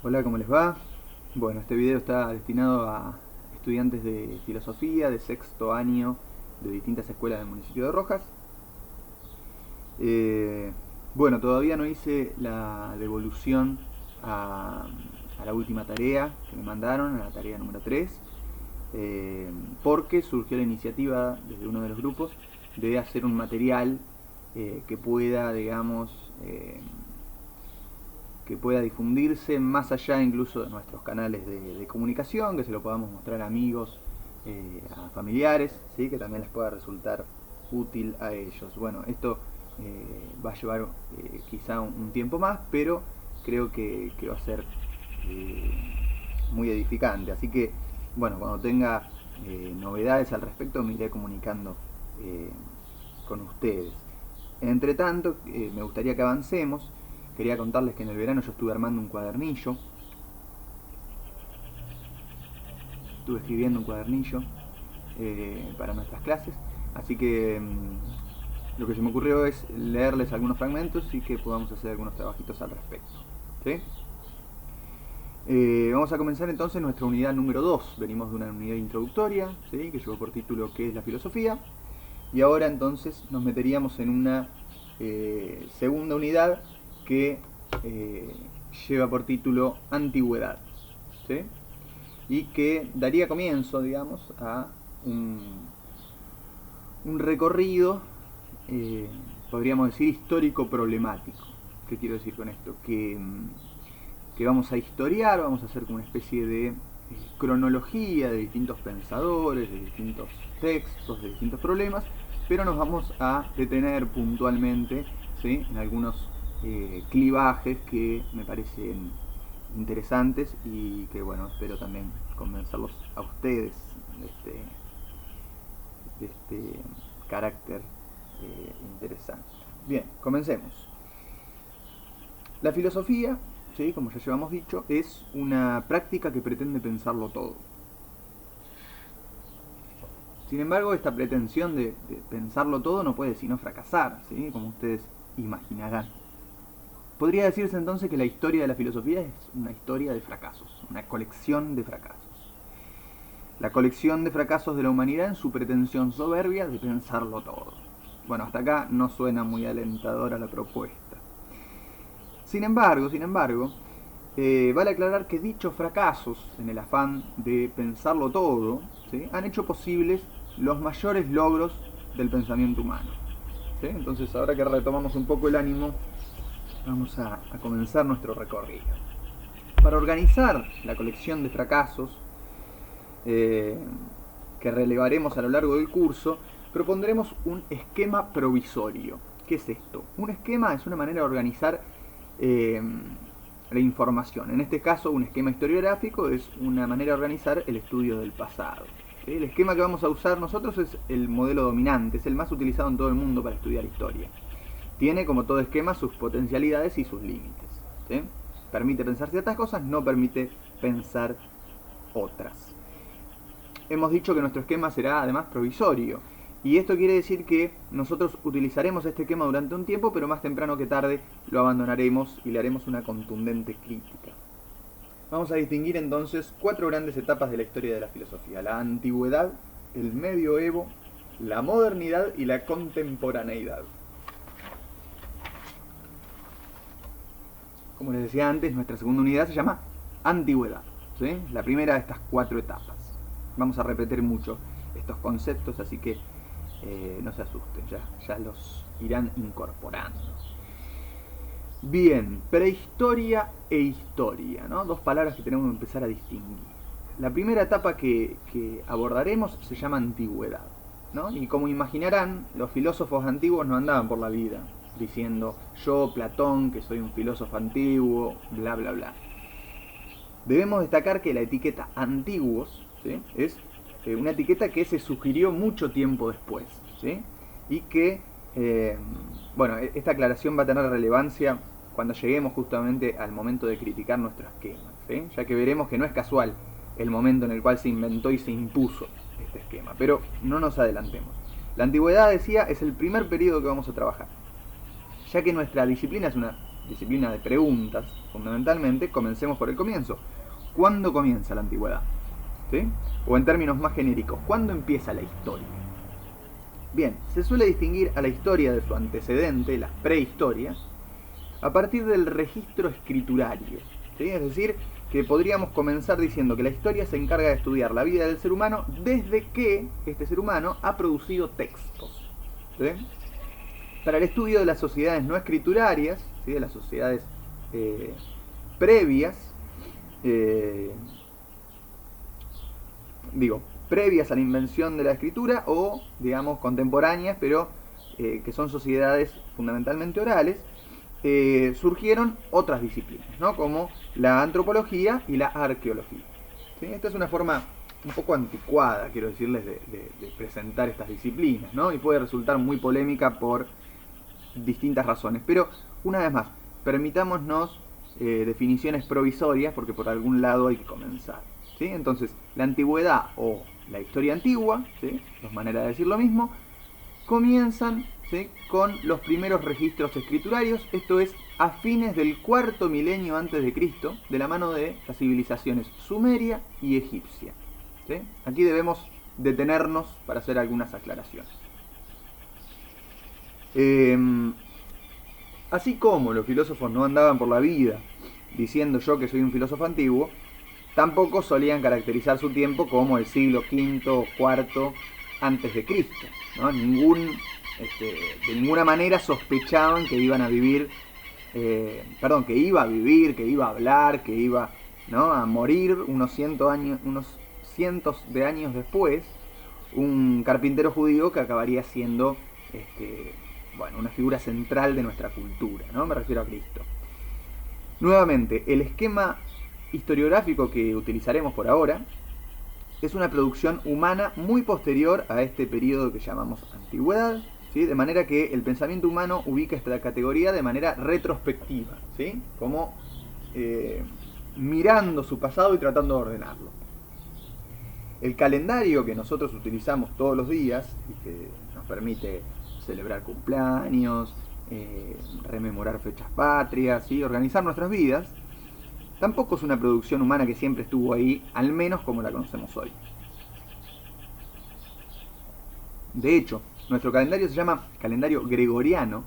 Hola, ¿cómo les va? Bueno, este video está destinado a estudiantes de filosofía de sexto año de distintas escuelas del municipio de Rojas. Eh, bueno, todavía no hice la devolución a, a la última tarea que me mandaron, a la tarea número 3, porque surgió la iniciativa desde uno de los grupos de hacer un material que pueda, digamos, que pueda difundirse más allá incluso de nuestros canales de comunicación, que se lo podamos mostrar a amigos, a familiares, ¿sí? Que también les pueda resultar útil a ellos. Bueno, esto va a llevar quizá un tiempo más, pero creo que va a ser muy edificante. Así que, bueno, cuando tenga novedades al respecto me iré comunicando con ustedes. Entre tanto, me gustaría que avancemos. Quería contarles que en el verano yo estuve armando un cuadernillo. Estuve escribiendo un cuadernillo para nuestras clases. Así que lo que se me ocurrió es leerles algunos fragmentos y que podamos hacer algunos trabajitos al respecto. ¿Sí? Vamos a comenzar entonces nuestra unidad número 2. Venimos de una unidad introductoria, ¿sí? Que llevó por título ¿Qué es la filosofía? Y ahora entonces nos meteríamos en una segunda unidad que lleva por título Antigüedad, ¿sí? Y que daría comienzo, digamos, a un recorrido, podríamos decir, histórico-problemático. ¿Qué quiero decir con esto? Que vamos a historiar, vamos a hacer como una especie de cronología de distintos pensadores, de distintos textos, de distintos problemas, pero nos vamos a detener puntualmente, ¿sí? En algunos clivajes que me parecen interesantes y que, bueno, espero también convencerlos a ustedes de este carácter interesante. Bien, comencemos. La filosofía, ¿sí? Como ya llevamos dicho, es una práctica que pretende pensarlo todo. Sin embargo, esta pretensión de pensarlo todo no puede sino fracasar, ¿sí? Como ustedes imaginarán. Podría decirse entonces que la historia de la filosofía es una historia de fracasos, una colección de fracasos. La colección de fracasos de la humanidad en su pretensión soberbia de pensarlo todo. Bueno, hasta acá no suena muy alentadora la propuesta. Sin embargo, vale aclarar que dichos fracasos, en el afán de pensarlo todo, ¿sí? Han hecho posibles los mayores logros del pensamiento humano. ¿Sí? Entonces, ahora que retomamos un poco el ánimo, vamos a comenzar nuestro recorrido. Para organizar la colección de fracasos que relevaremos a lo largo del curso, propondremos un esquema provisorio. ¿Qué es esto? Un esquema es una manera de organizar la información. En este caso, un esquema historiográfico es una manera de organizar el estudio del pasado. ¿Sí? El esquema que vamos a usar nosotros es el modelo dominante, es el más utilizado en todo el mundo para estudiar historia. Tiene, como todo esquema, sus potencialidades y sus límites. ¿Sí? Permite pensar ciertas cosas, no permite pensar otras. Hemos dicho que nuestro esquema será además provisorio. Y esto quiere decir que nosotros utilizaremos este esquema durante un tiempo, pero más temprano que tarde lo abandonaremos y le haremos una contundente crítica. Vamos a distinguir entonces 4 grandes etapas de la historia de la filosofía: la antigüedad, el medioevo, la modernidad y la contemporaneidad. Como les decía antes, nuestra segunda unidad se llama antigüedad, ¿sí? La primera de estas 4 etapas. Vamos a repetir mucho estos conceptos, así que no se asusten, ya los irán incorporando. Bien, prehistoria e historia, ¿no? 2 palabras que tenemos que empezar a distinguir. La primera etapa que abordaremos se llama antigüedad, ¿no? Y como imaginarán, los filósofos antiguos no andaban por la vida diciendo yo, Platón, que soy un filósofo antiguo, bla bla bla. Debemos destacar que la etiqueta antiguos, ¿sí? Es una etiqueta que se sugirió mucho tiempo después, ¿sí? Y que, bueno, esta aclaración va a tener relevancia cuando lleguemos justamente al momento de criticar nuestro esquema, ¿sí? Ya que veremos que no es casual el momento en el cual se inventó y se impuso este esquema, pero no nos adelantemos. La antigüedad, decía, es el primer periodo que vamos a trabajar, ya que nuestra disciplina es una disciplina de preguntas, fundamentalmente, comencemos por el comienzo. ¿Cuándo comienza la antigüedad? ¿Sí? O en términos más genéricos, ¿cuándo empieza la historia? Bien, se suele distinguir a la historia de su antecedente, la prehistoria, a partir del registro escriturario. ¿Sí? Es decir, que podríamos comenzar diciendo que la historia se encarga de estudiar la vida del ser humano desde que este ser humano ha producido textos. ¿Sí? Para el estudio de las sociedades no escriturarias, ¿sí? De las sociedades previas, previas a la invención de la escritura o, digamos, contemporáneas, pero que son sociedades fundamentalmente orales, surgieron otras disciplinas, ¿no? Como la antropología y la arqueología. ¿Sí? Esta es una forma un poco anticuada, quiero decirles, de presentar estas disciplinas, ¿no? Y puede resultar muy polémica por distintas razones. Pero, una vez más, permitámonos definiciones provisorias, porque por algún lado hay que comenzar. ¿Sí? Entonces, la antigüedad o la historia antigua, ¿sí? Dos maneras de decir lo mismo, comienzan, ¿sí? Con los primeros registros escriturarios, esto es, a fines del cuarto milenio antes de Cristo, de la mano de las civilizaciones sumeria y egipcia. ¿Sí? Aquí debemos detenernos para hacer algunas aclaraciones. Así como los filósofos no andaban por la vida diciendo yo que soy un filósofo antiguo, tampoco solían caracterizar su tiempo como el siglo V o IV antes de Cristo, ¿no? De ninguna manera sospechaban que iban a vivir, que iba a vivir, que iba a hablar, que iba, ¿no?, a morir unos cientos de años después, un carpintero judío que acabaría siendo una figura central de nuestra cultura, ¿no? Me refiero a Cristo. Nuevamente, el esquema historiográfico que utilizaremos por ahora es una producción humana muy posterior a este periodo que llamamos antigüedad, ¿sí? De manera que el pensamiento humano ubica esta categoría de manera retrospectiva, ¿sí? Como mirando su pasado y tratando de ordenarlo. El calendario que nosotros utilizamos todos los días y que nos permite celebrar cumpleaños, rememorar fechas patrias, ¿sí? Organizar nuestras vidas, tampoco es una producción humana que siempre estuvo ahí, al menos como la conocemos hoy. De hecho, nuestro calendario se llama calendario gregoriano,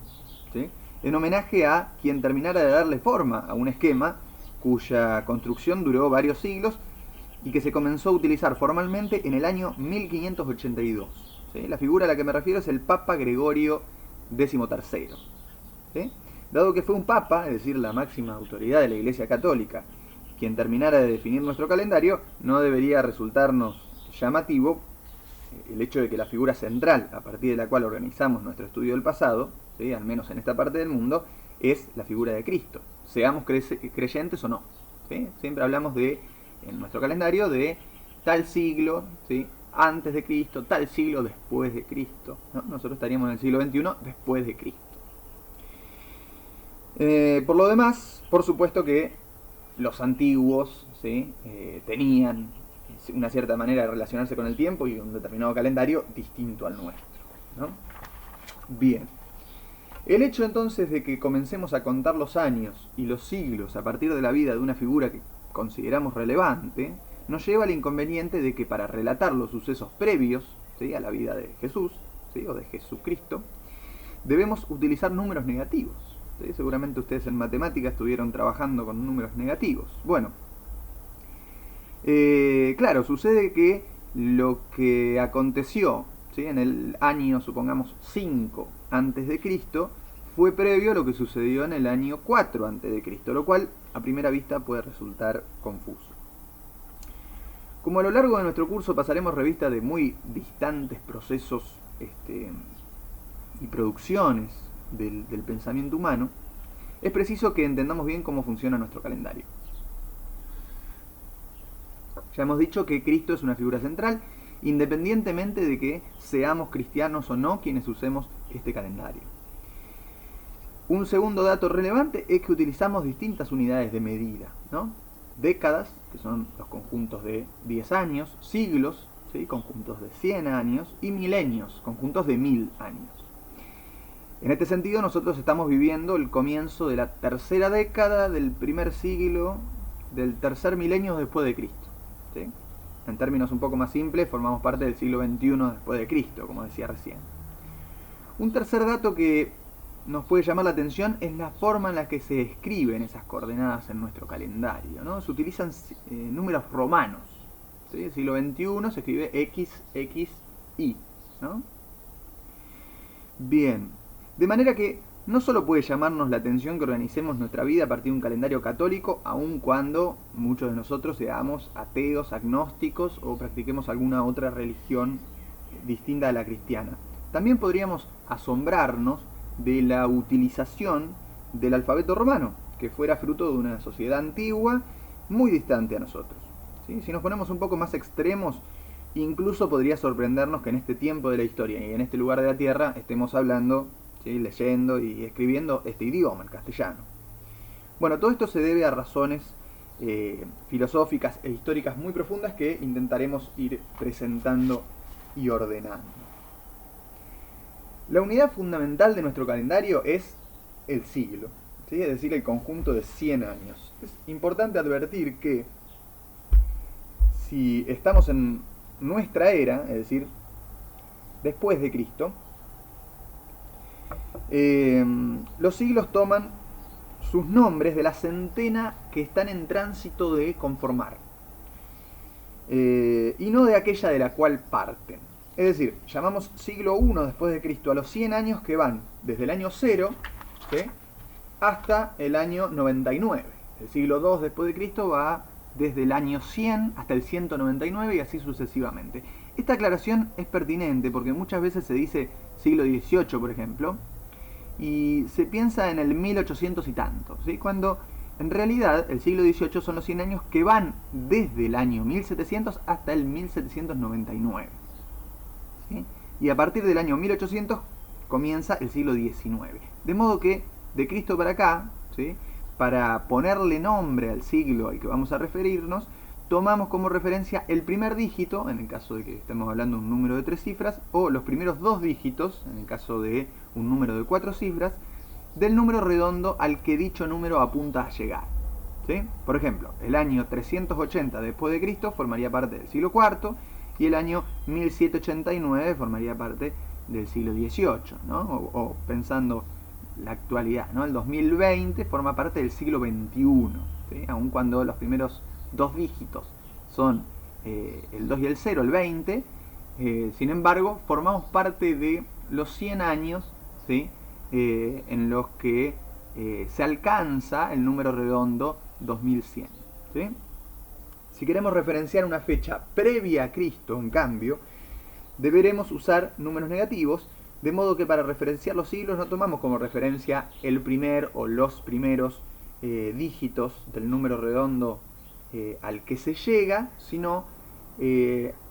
¿sí? En homenaje a quien terminara de darle forma a un esquema cuya construcción duró varios siglos y que se comenzó a utilizar formalmente en el año 1582. ¿Sí? La figura a la que me refiero es el Papa Gregorio XIII. ¿Sí? Dado que fue un papa, es decir, la máxima autoridad de la Iglesia Católica, quien terminara de definir nuestro calendario, no debería resultarnos llamativo el hecho de que la figura central, a partir de la cual organizamos nuestro estudio del pasado, ¿sí?, al menos en esta parte del mundo, es la figura de Cristo, seamos creyentes o no. ¿Sí? Siempre hablamos en nuestro calendario, de tal siglo, ¿sí?, antes de Cristo, tal siglo después de Cristo, ¿no? Nosotros estaríamos en el siglo XXI después de Cristo. Por lo demás, por supuesto que los antiguos, ¿sí?, tenían una cierta manera de relacionarse con el tiempo y un determinado calendario distinto al nuestro, ¿no? Bien. El hecho entonces de que comencemos a contar los años y los siglos a partir de la vida de una figura que consideramos relevante, nos lleva al inconveniente de que para relatar los sucesos previos, ¿sí?, a la vida de Jesús, ¿sí?, o de Jesucristo, debemos utilizar números negativos. ¿Sí? Seguramente ustedes en matemáticas estuvieron trabajando con números negativos. Bueno, claro, sucede que lo que aconteció, ¿sí?, en el año, supongamos, 5 antes de Cristo, fue previo a lo que sucedió en el año 4 antes de Cristo, lo cual a primera vista puede resultar confuso. Como a lo largo de nuestro curso pasaremos revista de muy distantes procesos y producciones del pensamiento humano, es preciso que entendamos bien cómo funciona nuestro calendario. Ya hemos dicho que Cristo es una figura central, independientemente de que seamos cristianos o no quienes usemos este calendario. Un segundo dato relevante es que utilizamos distintas unidades de medida, ¿no? Décadas, que son los conjuntos de 10 años, siglos, ¿sí?, conjuntos de 100 años, y milenios, conjuntos de 1000 años. En este sentido, nosotros estamos viviendo el comienzo de la tercera década del primer siglo, del tercer milenio después de Cristo, ¿sí? En términos un poco más simples, formamos parte del siglo XXI después de Cristo, como decía recién. Un tercer dato que nos puede llamar la atención es la forma en la que se escriben esas coordenadas en nuestro calendario, ¿no? Se utilizan números romanos, ¿sí? El siglo XXI se escribe XXI, ¿no? Bien, de manera que no solo puede llamarnos la atención que organicemos nuestra vida a partir de un calendario católico, aun cuando muchos de nosotros seamos ateos, agnósticos o practiquemos alguna otra religión distinta a la cristiana. También podríamos asombrarnos de la utilización del alfabeto romano, que fuera fruto de una sociedad antigua muy distante a nosotros, ¿sí? Si nos ponemos un poco más extremos, incluso podría sorprendernos que en este tiempo de la historia y en este lugar de la Tierra estemos hablando, ¿sí?, leyendo y escribiendo este idioma, el castellano. Bueno, todo esto se debe a razones filosóficas e históricas muy profundas que intentaremos ir presentando y ordenando. La unidad fundamental de nuestro calendario es el siglo, ¿sí? Es decir, el conjunto de 100 años. Es importante advertir que si estamos en nuestra era, es decir, después de Cristo, los siglos toman sus nombres de la centena que están en tránsito de conformar, y no de aquella de la cual parten. Es decir, llamamos siglo I después de Cristo a los 100 años que van desde el año 0, ¿sí?, hasta el año 99. El siglo II después de Cristo va desde el año 100 hasta el 199 y así sucesivamente. Esta aclaración es pertinente porque muchas veces se dice siglo XVIII, por ejemplo, y se piensa en el 1800 y tanto, ¿sí?, cuando en realidad el siglo XVIII son los 100 años que van desde el año 1700 hasta el 1799. ¿Sí? Y a partir del año 1800 comienza el siglo XIX. De modo que de Cristo para acá, ¿sí?, para ponerle nombre al siglo al que vamos a referirnos, tomamos como referencia el primer dígito, en el caso de que estemos hablando de un número de 3 cifras, o los primeros 2 dígitos, en el caso de un número de 4 cifras, del número redondo al que dicho número apunta a llegar, ¿sí? Por ejemplo, el año 380 después de Cristo formaría parte del siglo IV, y el año 1789 formaría parte del siglo XVIII, ¿no? O pensando la actualidad, ¿no? El 2020 forma parte del siglo XXI, ¿sí?, aun cuando los primeros 2 dígitos son el 2 y el 0, el 20, sin embargo, formamos parte de los 100 años, ¿sí?, en los que se alcanza el número redondo 2100, ¿sí? Si queremos referenciar una fecha previa a Cristo, en cambio, deberemos usar números negativos, de modo que para referenciar los siglos no tomamos como referencia el primer o los primeros dígitos del número redondo al que se llega, sino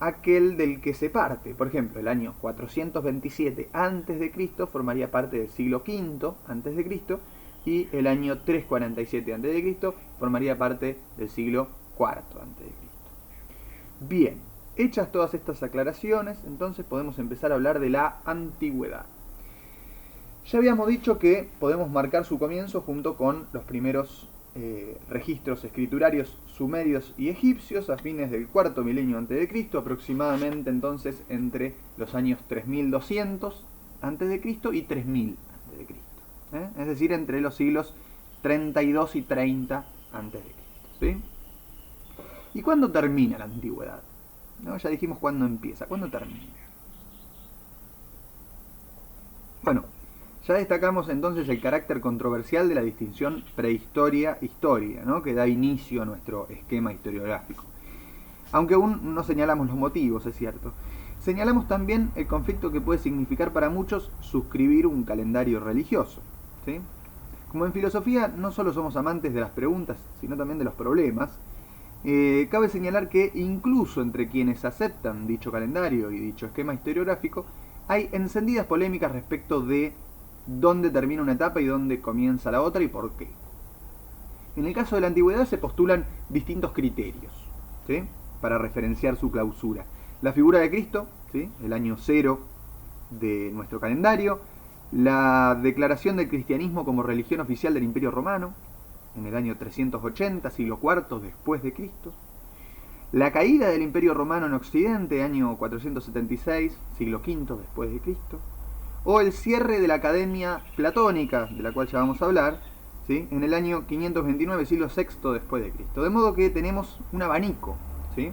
aquel del que se parte. Por ejemplo, el año 427 a.C. formaría parte del siglo V a.C. y el año 347 a.C. formaría parte del siglo IV a.C. Bien, hechas todas estas aclaraciones, entonces podemos empezar a hablar de la antigüedad. Ya habíamos dicho que podemos marcar su comienzo junto con los primeros registros escriturarios sumerios y egipcios a fines del cuarto milenio a.C., aproximadamente entonces entre los años 3200 a.C. y 3000 a.C., es decir, entre los siglos 32 y 30 a.C., ¿sí? ¿Y cuándo termina la antigüedad? ¿No? Ya dijimos cuándo empieza. ¿Cuándo termina? Bueno, ya destacamos entonces el carácter controversial de la distinción prehistoria-historia, ¿no?, que da inicio a nuestro esquema historiográfico. Aunque aún no señalamos los motivos, es cierto. Señalamos también el conflicto que puede significar para muchos suscribir un calendario religioso, ¿sí? Como en filosofía no solo somos amantes de las preguntas, sino también de los problemas, cabe señalar que incluso entre quienes aceptan dicho calendario y dicho esquema historiográfico, hay encendidas polémicas respecto de dónde termina una etapa y dónde comienza la otra y por qué. En el caso de la antigüedad se postulan distintos criterios, ¿sí?, para referenciar su clausura. La figura de Cristo, ¿sí?, el año 0 de nuestro calendario, la declaración del cristianismo como religión oficial del Imperio Romano, en el año 380, siglo IV después de Cristo, la caída del Imperio Romano en Occidente, año 476, siglo V después de Cristo, o el cierre de la Academia Platónica, de la cual ya vamos a hablar, ¿sí?, en el año 529, siglo VI después de Cristo. De modo que tenemos un abanico, ¿sí?,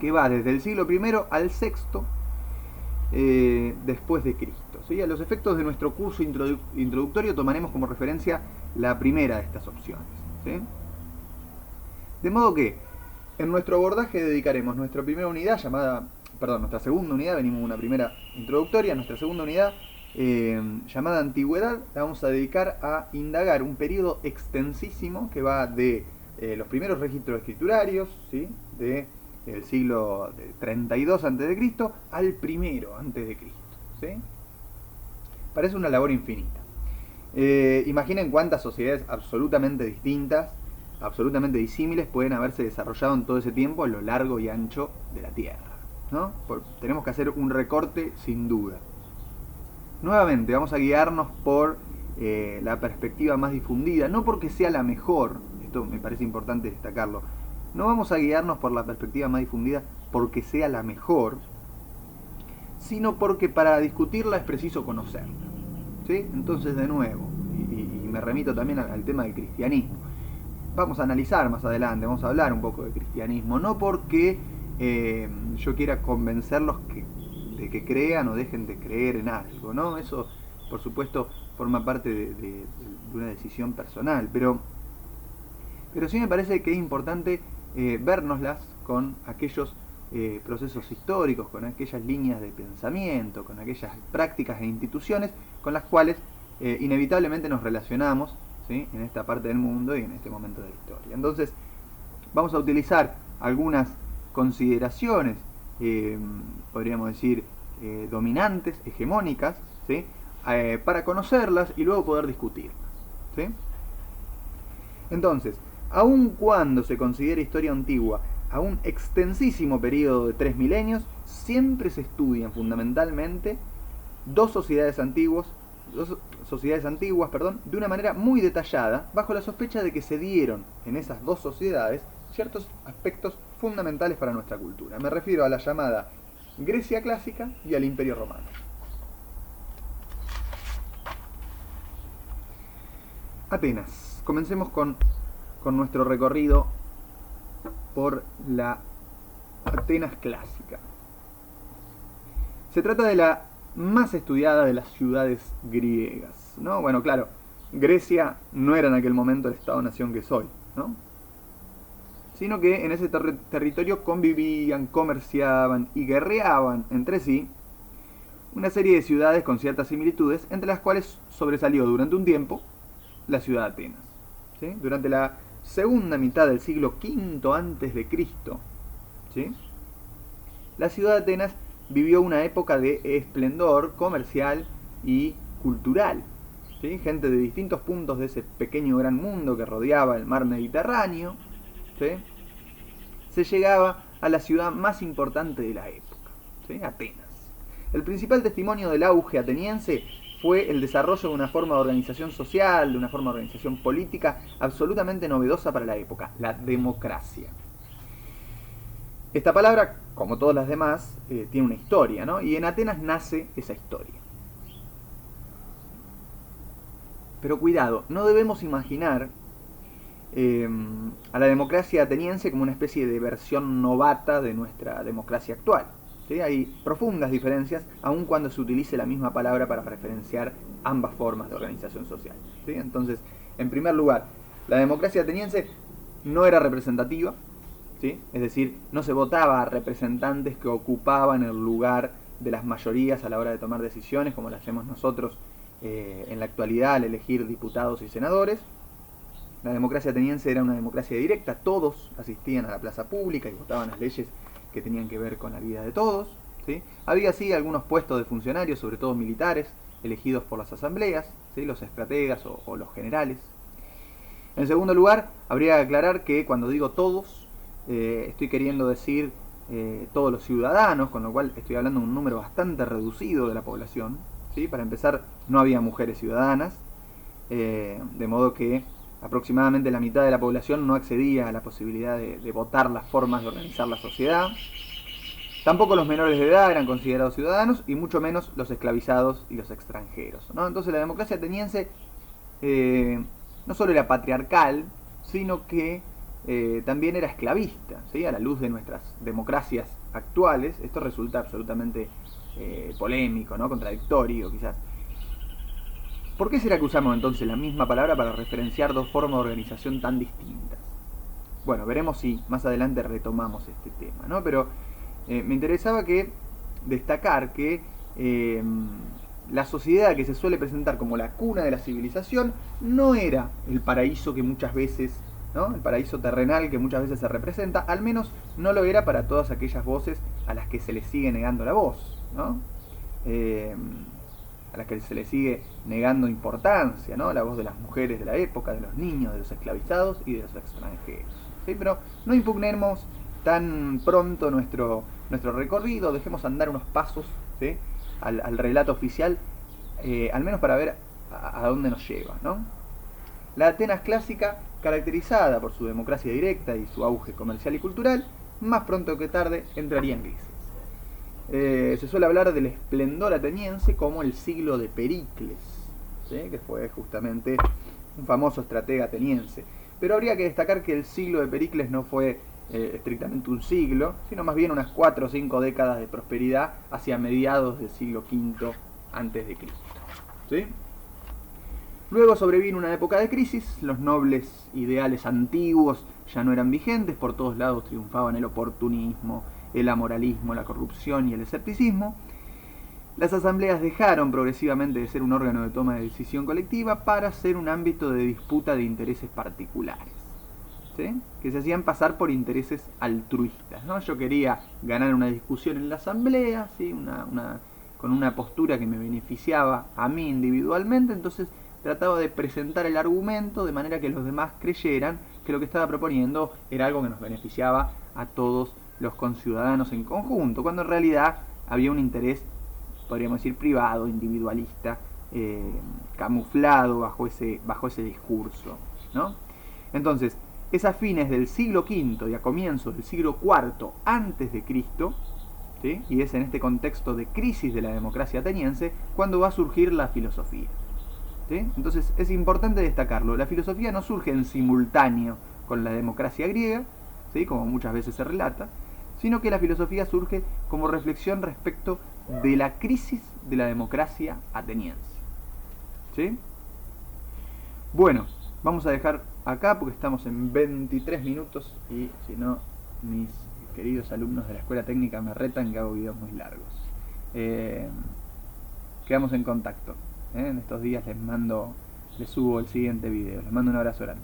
que va desde el siglo I al VI después de Cristo, ¿sí? A los efectos de nuestro curso introductorio tomaremos como referencia la primera de estas opciones, ¿sí? De modo que en nuestro abordaje dedicaremos nuestra primera unidad nuestra segunda unidad, venimos una primera introductoria, nuestra segunda unidad llamada Antigüedad, la vamos a dedicar a indagar un periodo extensísimo que va de los primeros registros escriturarios, ¿sí?, de el siglo 32 a.C. al primero a.C., ¿sí? Parece una labor infinita. Imaginen cuántas sociedades absolutamente distintas, absolutamente disímiles pueden haberse desarrollado en todo ese tiempo a lo largo y ancho de la Tierra, ¿no? Tenemos que hacer un recorte sin duda. Nuevamente vamos a guiarnos por la perspectiva más difundida, no porque sea la mejor, esto me parece importante destacarlo, no vamos a guiarnos por la perspectiva más difundida porque sea la mejor, sino porque para discutirla es preciso conocerla, ¿sí? Entonces, de nuevo, y me remito también al tema del cristianismo, vamos a analizar más adelante, vamos a hablar un poco de cristianismo, no porque yo quiera convencerlos de que crean o dejen de creer en algo, ¿no? Eso, por supuesto, forma parte de una decisión personal, pero sí me parece que es importante vernoslas con aquellos procesos históricos, con aquellas líneas de pensamiento, con aquellas prácticas e instituciones con las cuales inevitablemente nos relacionamos, ¿sí?, en esta parte del mundo y en este momento de la historia. Entonces, vamos a utilizar algunas consideraciones, podríamos decir, dominantes, hegemónicas, ¿sí?, para conocerlas y luego poder discutirlas, ¿sí? Entonces, aun cuando se considera historia antigua a un extensísimo periodo de 3 milenios, siempre se estudian fundamentalmente dos sociedades antiguas, de una manera muy detallada, bajo la sospecha de que se dieron en esas dos sociedades ciertos aspectos fundamentales para nuestra cultura. Me refiero a la llamada Grecia clásica y al Imperio Romano. Atenas. Comencemos con nuestro recorrido por la Atenas clásica. Se trata de la más estudiada de las ciudades griegas, ¿no? Bueno, claro, Grecia no era en aquel momento el Estado-nación que es hoy, ¿no?, sino que en ese territorio convivían, comerciaban y guerreaban entre sí una serie de ciudades con ciertas similitudes, entre las cuales sobresalió durante un tiempo la ciudad de Atenas, ¿sí? Durante la segunda mitad del siglo V antes de Cristo, ¿sí?, la ciudad de Atenas vivió una época de esplendor comercial y cultural, ¿sí? Gente de distintos puntos de ese pequeño gran mundo que rodeaba el mar Mediterráneo, ¿sí?, se llegaba a la ciudad más importante de la época, ¿sí?, Atenas. El principal testimonio del auge ateniense fue el desarrollo de una forma de organización social, de una forma de organización política absolutamente novedosa para la época, la democracia. Esta palabra, como todas las demás, tiene una historia, ¿no? Y en Atenas nace esa historia. Pero cuidado, no debemos imaginar a la democracia ateniense como una especie de versión novata de nuestra democracia actual, ¿sí? Hay profundas diferencias, aun cuando se utilice la misma palabra para referenciar ambas formas de organización social, ¿sí? Entonces, en primer lugar, la democracia ateniense no era representativa, ¿sí? Es decir, no se votaba a representantes que ocupaban el lugar de las mayorías a la hora de tomar decisiones, como lo hacemos nosotros en la actualidad al elegir diputados y senadores. La democracia ateniense era una democracia directa, todos asistían a la plaza pública y votaban las leyes que tenían que ver con la vida de todos, ¿sí? Había sí algunos puestos de funcionarios, sobre todo militares, elegidos por las asambleas, ¿sí?, los estrategas o los generales. En segundo lugar, habría que aclarar que cuando digo todos, estoy queriendo decir todos los ciudadanos, con lo cual estoy hablando de un número bastante reducido de la población, ¿sí? Para empezar, no había mujeres ciudadanas, de modo que aproximadamente la mitad de la población no accedía a la posibilidad de votar las formas de organizar la sociedad. Tampoco los menores de edad eran considerados ciudadanos, y mucho menos los esclavizados y los extranjeros, ¿no? Entonces la democracia ateniense no solo era patriarcal, sino que también era esclavista, ¿sí? A la luz de nuestras democracias actuales, esto resulta absolutamente polémico, ¿no? Contradictorio quizás. ¿Por qué será que usamos entonces la misma palabra para referenciar dos formas de organización tan distintas? Bueno, veremos si más adelante retomamos este tema, ¿no? Pero me interesaba destacar que la sociedad que se suele presentar como la cuna de la civilización no era el paraíso que muchas veces, ¿no? El paraíso terrenal que muchas veces se representa, al menos no lo era para todas aquellas voces a las que se les sigue negando la voz, ¿no? A las que se les sigue negando importancia, ¿no? La voz de las mujeres de la época, de los niños, de los esclavizados y de los extranjeros, ¿sí? Pero no impugnemos tan pronto nuestro recorrido, dejemos andar unos pasos, ¿sí? al relato oficial, al menos para ver a dónde nos lleva, ¿no? La Atenas clásica, caracterizada por su democracia directa y su auge comercial y cultural, más pronto que tarde entraría en crisis. Se suele hablar del esplendor ateniense como el siglo de Pericles, ¿sí? Que fue justamente un famoso estratega ateniense. Pero habría que destacar que el siglo de Pericles no fue estrictamente un siglo, sino más bien unas 4 o 5 décadas de prosperidad hacia mediados del siglo V a.C. ¿Sí? Luego sobrevino una época de crisis, los nobles ideales antiguos ya no eran vigentes, por todos lados triunfaban el oportunismo, el amoralismo, la corrupción y el escepticismo. Las asambleas dejaron progresivamente de ser un órgano de toma de decisión colectiva para ser un ámbito de disputa de intereses particulares, ¿sí? Que se hacían pasar por intereses altruistas, ¿no? Yo quería ganar una discusión en la asamblea, ¿sí? Con una postura que me beneficiaba a mí individualmente, entonces trataba de presentar el argumento de manera que los demás creyeran que lo que estaba proponiendo era algo que nos beneficiaba a todos los conciudadanos en conjunto, cuando en realidad había un interés, podríamos decir, privado, individualista, camuflado bajo ese discurso, ¿no? Entonces, es a fines del siglo V y a comienzos del siglo IV antes de Cristo, ¿sí? Y es en este contexto de crisis de la democracia ateniense cuando va a surgir la filosofía, ¿sí? Entonces es importante destacarlo, la filosofía no surge en simultáneo con la democracia griega, ¿sí? Como muchas veces se relata, sino que la filosofía surge como reflexión respecto de la crisis de la democracia ateniense, ¿sí? Bueno, vamos a dejar acá porque estamos en 23 minutos y si no, mis queridos alumnos de la escuela técnica me retan que hago videos muy largos. Quedamos en contacto, En estos días les subo el siguiente video. Les mando un abrazo grande.